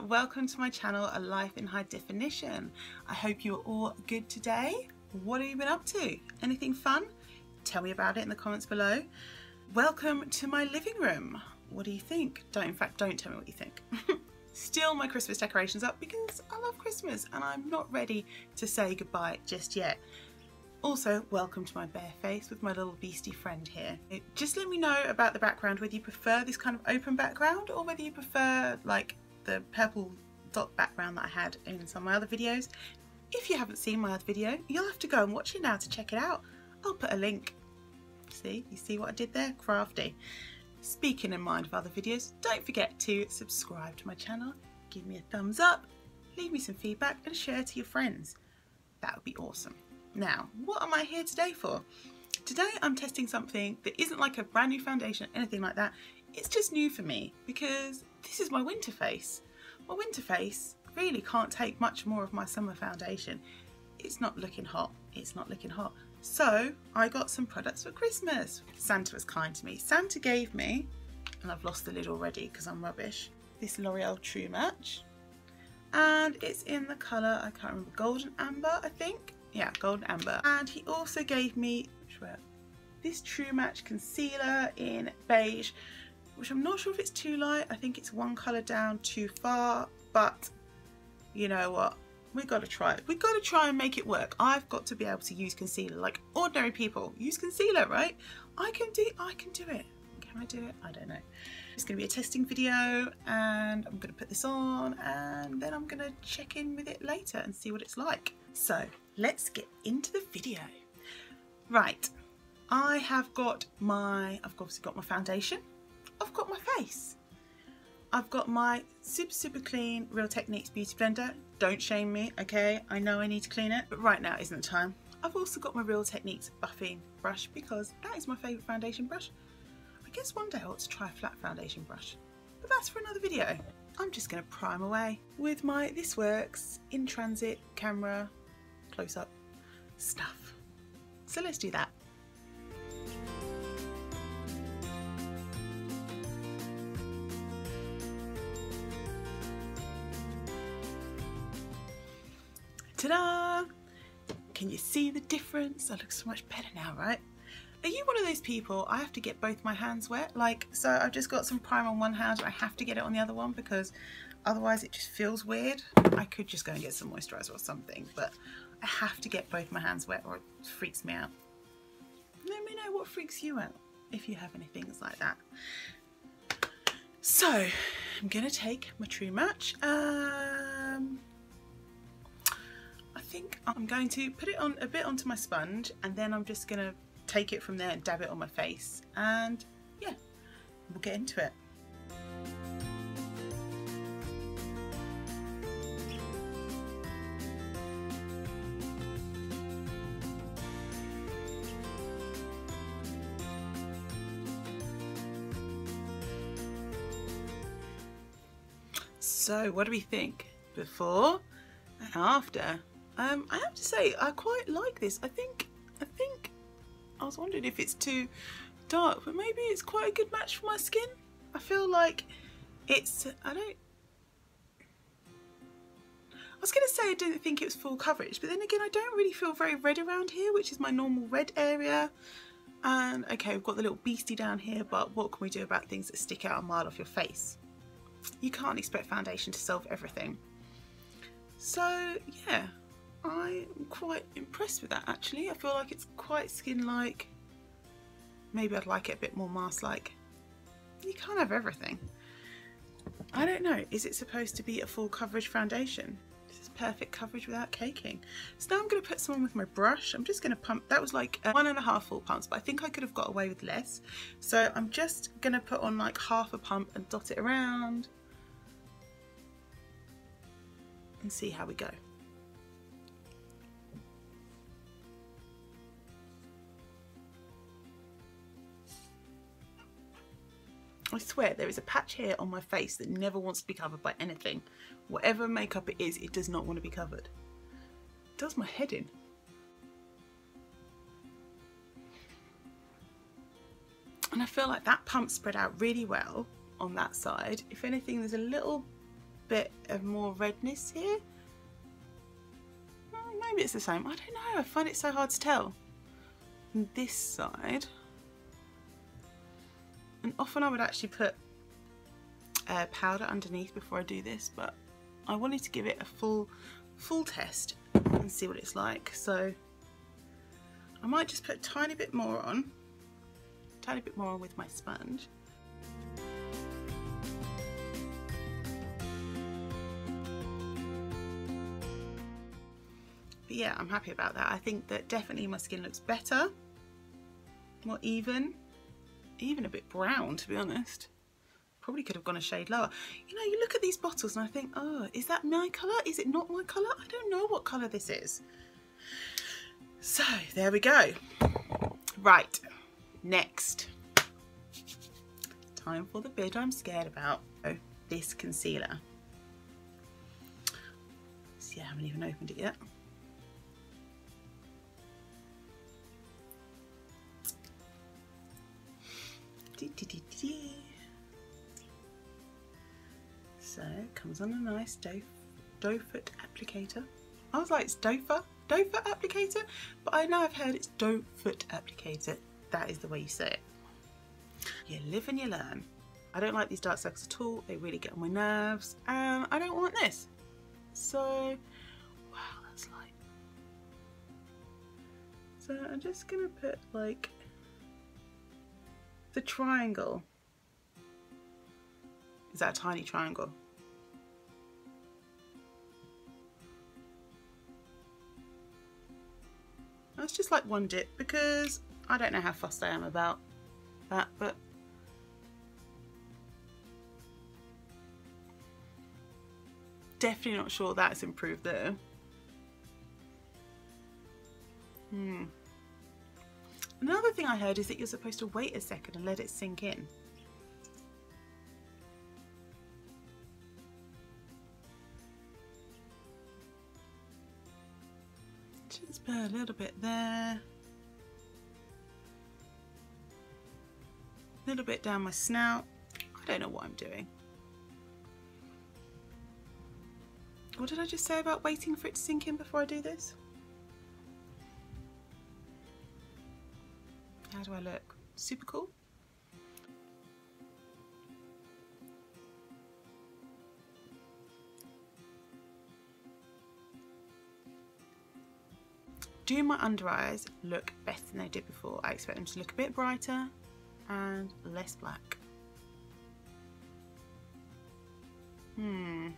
welcome to my channel, A Life in High Definition. I hope you're all good today. What have you been up to? Anything fun? Tell me about it in the comments below. Welcome to my living room. What do you think? Don't tell me what you think. Still my Christmas decorations up because I love Christmas and I'm not ready to say goodbye just yet. Also, welcome to my bare face with my little beastie friend here. Just let me know about the background, whether you prefer this kind of open background or whether you prefer like the purple dot background that I had in some of my other videos. If you haven't seen my other video, you'll have to go and watch it now to check it out. I'll put a link. See, you see what I did there? Crafty. Speaking in mind of other videos, don't forget to subscribe to my channel, give me a thumbs up, leave me some feedback and share to your friends. That would be awesome. Now, what am I here today for? Today I'm testing something that isn't like a brand new foundation, anything like that. It's just new for me because this is my winter face. My winter face really can't take much more of my summer foundation. It's not looking hot. It's not looking hot. So I got some products for Christmas. Santa was kind to me. Santa gave me, and I've lost the lid already because I'm rubbish, this L'Oreal True Match. And it's in the colour, I can't remember, Golden Amber, I think. Yeah, Golden Amber. And he also gave me this True Match concealer in beige, which I'm not sure if it's too light. I think it's one colour down too far, but you know what? We've got to try it. We've got to try and make it work. I've got to be able to use concealer like ordinary people use concealer, right? I can do it. Can I do it? I don't know. It's going to be a testing video and I'm going to put this on and then I'm going to check in with it later and see what it's like. So let's get into the video. Right, I've obviously got my foundation, I've got my face, I've got my super clean Real Techniques beauty blender. Don't shame me, okay? I know I need to clean it, but right now isn't the time. I've also got my Real Techniques buffing brush because that is my favourite foundation brush. I guess one day I ought to try a flat foundation brush, but that's for another video. I'm just going to prime away with my This Works in transit camera close-up stuff. So let's do that. Ta-da! Can you see the difference? I look so much better now, right? Are you one of those people, I have to get both my hands wet? Like, so I've just got some primer on one hand and I have to get it on the other one because otherwise it just feels weird. I could just go and get some moisturiser or something, but I have to get both my hands wet or it freaks me out. Let me know what freaks you out if you have any things like that. So, I'm going to take my True Match. I think I'm going to put it on a bit onto my sponge and then I'm just going to take it from there and dab it on my face and yeah, we'll get into it. So what do we think before and after? I have to say I quite like this. I think I was wondering if it's too dark, but maybe it's quite a good match for my skin. I feel like it's, I was going to say I didn't think it was full coverage, but then again I don't really feel very red around here, which is my normal red area. And okay, we've got the little beastie down here, but what can we do about things that stick out a mile off your face? You can't expect foundation to solve everything. So yeah, I'm quite impressed with that actually. I feel like it's quite skin-like. Maybe I'd like it a bit more mask-like. You can't have everything. I don't know, is it supposed to be a full coverage foundation? This is perfect coverage without caking. So now I'm going to put some on with my brush. I'm just going to pump, that was like 1.5 full pumps, but I think I could have got away with less. So I'm just going to put on like half a pump and dot it around and see how we go. I swear there is a patch here on my face that never wants to be covered by anything. Whatever makeup it is, it does not want to be covered. It does my head in. And I feel like that pump spread out really well on that side. If anything, there's a little bit of more redness here. Maybe it's the same, I don't know, I find it so hard to tell. And this side, and often I would actually put powder underneath before I do this, but I wanted to give it a full test and see what it's like. So I might just put a tiny bit more on, with my sponge. But yeah, I'm happy about that. I think that definitely my skin looks better, more even a bit brown, to be honest. Probably could have gone a shade lower. You know, you look at these bottles and I think, oh, is that my colour? Is it not my colour? I don't know what colour this is. So there we go. Right, next. Time for the bit I'm scared about. Oh, this concealer. See, I haven't even opened it yet. So it comes on a nice doe foot applicator. I was like, it's doe foot applicator, but I know I've heard it's doe foot applicator. That is the way you say it. You live and you learn. I don't like these dark circles at all. They really get on my nerves, and I don't want this. So, wow, that's light. So I'm just gonna put like the triangle. Is that a tiny triangle? That's just like one dip, because I don't know how fussed I am about that, but definitely not sure that's improved there. Another thing I heard is that you're supposed to wait a second and let it sink in. Just put a little bit there. A little bit down my snout. I don't know what I'm doing. What did I just say about waiting for it to sink in before I do this? How do I look? Super cool? Do my under eyes look better than they did before? I expect them to look a bit brighter and less black. I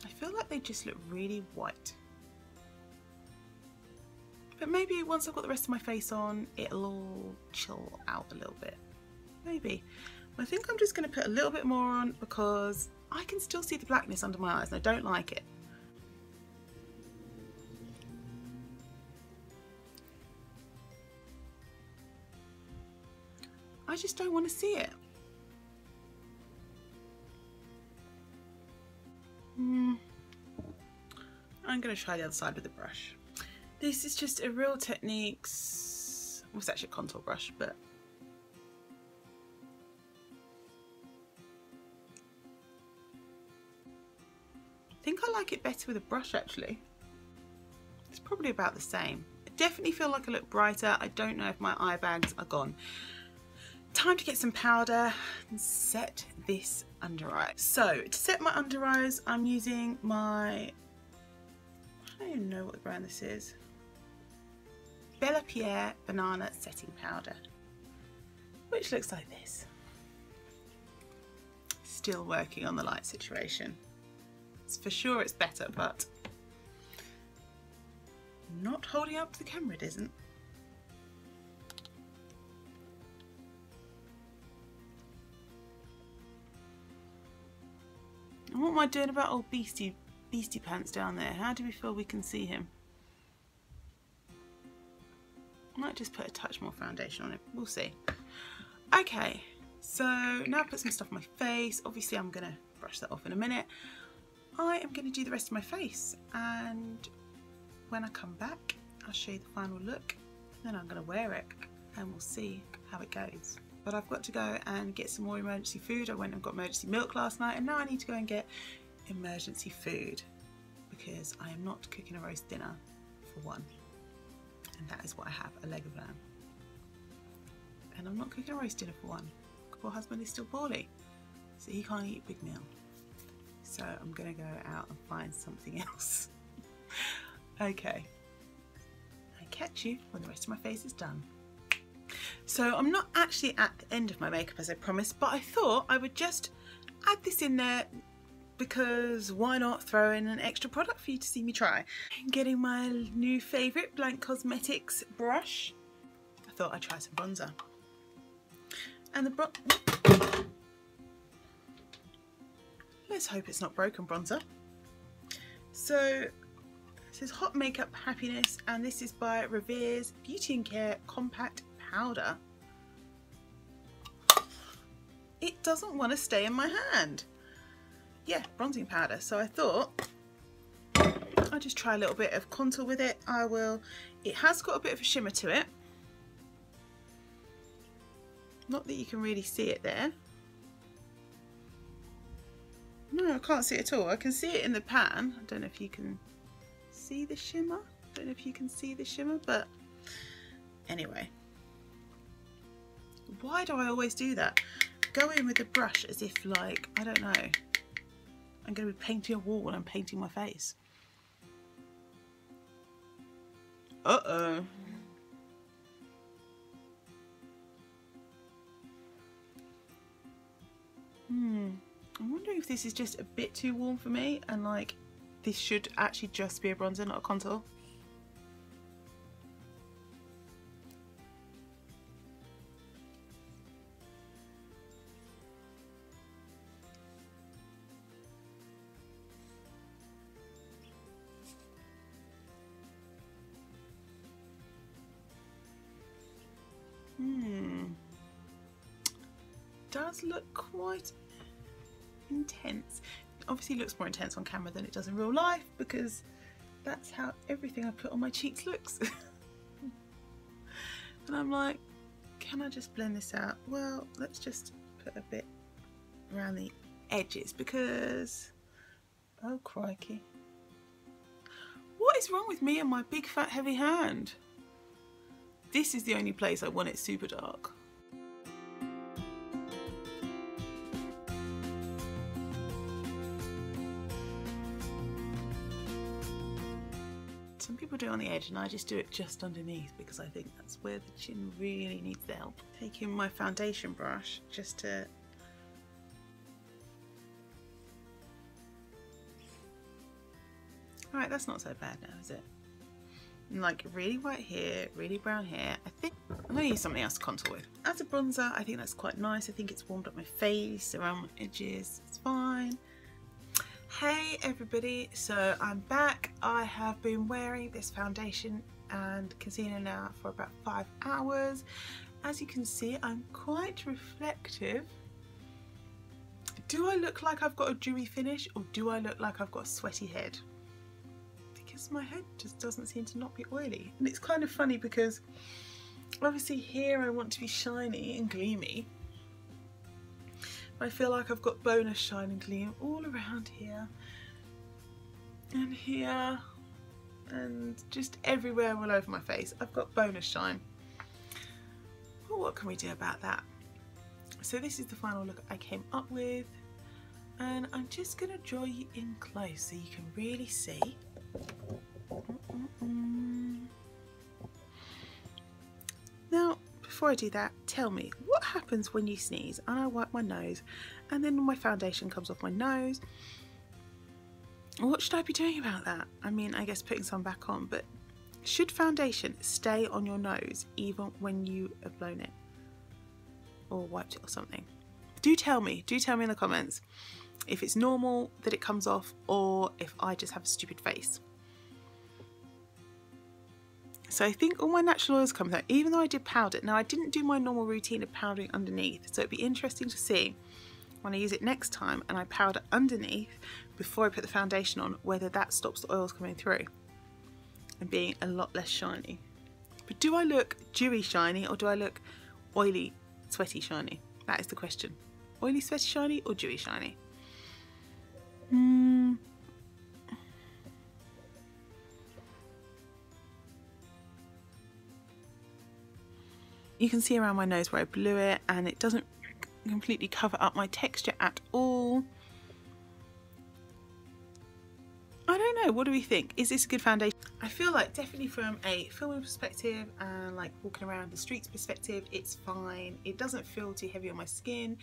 feel like they just look really white. But maybe once I've got the rest of my face on, it'll all chill out a little bit. Maybe. I think I'm just going to put a little bit more on because I can still see the blackness under my eyes and I don't like it. I just don't want to see it. I'm going to try the other side with the brush. This is just a Real Techniques, well, it's actually a contour brush, but I think I like it better with a brush actually. It's probably about the same. I definitely feel like I look brighter. I don't know if my eye bags are gone. Time to get some powder and set this under eye. So to set my under eyes, I'm using my, I don't even know what the brand this is. Bella Pierre Banana Setting Powder, which looks like this. Still working on the light situation. For sure it's better, but not holding up to the camera it isn't. And what am I doing about old Beastie Pants down there? How do we feel we can see him? I might just put a touch more foundation on it. We'll see. Okay, so now I've put some stuff on my face. Obviously I'm going to brush that off in a minute. I am going to do the rest of my face, and when I come back I'll show you the final look, and then I'm going to wear it and we'll see how it goes. But I've got to go and get some more emergency food. I went and got emergency milk last night, and now I need to go and get emergency food because I am not cooking a roast dinner for one. And that is what I have, a leg of lamb. And I'm not cooking a roast dinner for one. Poor husband is still poorly, so he can't eat a big meal. So I'm gonna go out and find something else. Okay, I catch you when the rest of my face is done. So I'm not actually at the end of my makeup as I promised, but I thought I would just add this in there because why not throw in an extra product for you to see me try. I'm getting my new favourite Blank Cosmetics brush. I thought I'd try some bronzer. And the let's hope it's not broken bronzer. So this is Hot Makeup Happiness, and this is by Revers Beauty and Care Compact Powder. It doesn't want to stay in my hand. Yeah, bronzing powder. So I thought I'll just try a little bit of contour with it. It has got a bit of a shimmer to it. Not that you can really see it there. No, I can't see it at all. I can see it in the pan. I don't know if you can see the shimmer. But anyway. Why do I always do that? Go in with the brush as if, like, I don't know, I'm going to be painting a wall when I'm painting my face. Uh-oh. I'm wondering if this is just a bit too warm for me, and like this should actually just be a bronzer, not a contour. Does look quite intense. It obviously looks more intense on camera than it does in real life because that's how everything I put on my cheeks looks. And I'm like, can I just blend this out? Well, let's just put a bit around the edges because, oh crikey. What is wrong with me and my big fat heavy hand? This is the only place I want it super dark. Some people do it on the edge and I just do it just underneath because I think that's where the chin really needs the help. Taking my foundation brush just to alright, that's not so bad now, is it? And like really white here, really brown hair. I think I'm going to use something else to contour with. As a bronzer, I think that's quite nice. I think it's warmed up my face, around my edges. It's fine. Hey everybody, so I'm back. I have been wearing this foundation and concealer now for about 5 hours. As you can see, I'm quite reflective. Do I look like I've got a dewy finish or do I look like I've got a sweaty head? Because my head just doesn't seem to not be oily. And it's kind of funny because obviously here I want to be shiny and gleamy. I feel like I've got bonus shine and gleam all around here and just everywhere all over my face. I've got bonus shine. Well, what can we do about that? So this is the final look I came up with, and I'm just going to draw you in close so you can really see. Now, before I do that, tell me, what happens when you sneeze and I wipe my nose and then my foundation comes off my nose? What should I be doing about that? I mean, I guess putting some back on, but should foundation stay on your nose even when you have blown it or wiped it or something? Do tell me in the comments if it's normal that it comes off or if I just have a stupid face. So I think all my natural oils come out, even though I did powder. Now I didn't do my normal routine of powdering underneath, so it'd be interesting to see when I use it next time and I powder underneath before I put the foundation on, whether that stops the oils coming through and being a lot less shiny. But do I look dewy shiny or do I look oily sweaty shiny? That is the question. Oily, sweaty, shiny, or dewy, shiny? You can see around my nose where I blew it, and it doesn't completely cover up my texture at all. I don't know, what do we think? Is this a good foundation? I feel like definitely from a filming perspective and like walking around the streets perspective, it's fine. It doesn't feel too heavy on my skin.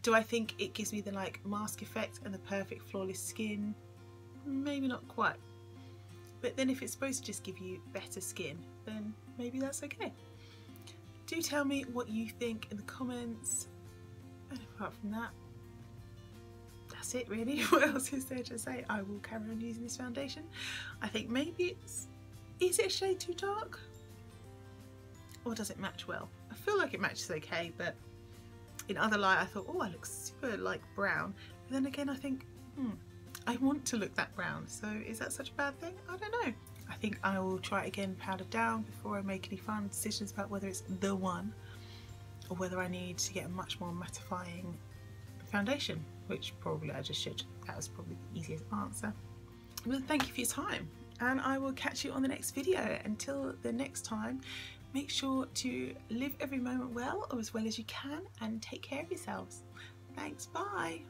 Do I think it gives me the like mask effect and the perfect flawless skin? Maybe not quite. But then if it's supposed to just give you better skin, then maybe that's okay. Do tell me what you think in the comments. And apart from that, that's it really. What else is there to say? I will carry on using this foundation. I think maybe is it a shade too dark? Or does it match well? I feel like it matches okay, but in other light I thought, oh, I look super like brown. But then again I think, I want to look that brown. So is that such a bad thing? I don't know. I think I will try it again, powdered down, before I make any final decisions about whether it's the one or whether I need to get a much more mattifying foundation, which probably I just should. That was probably the easiest answer. Well, thank you for your time, and I will catch you on the next video. Until the next time, make sure to live every moment well, or as well as you can, and take care of yourselves. Thanks, bye.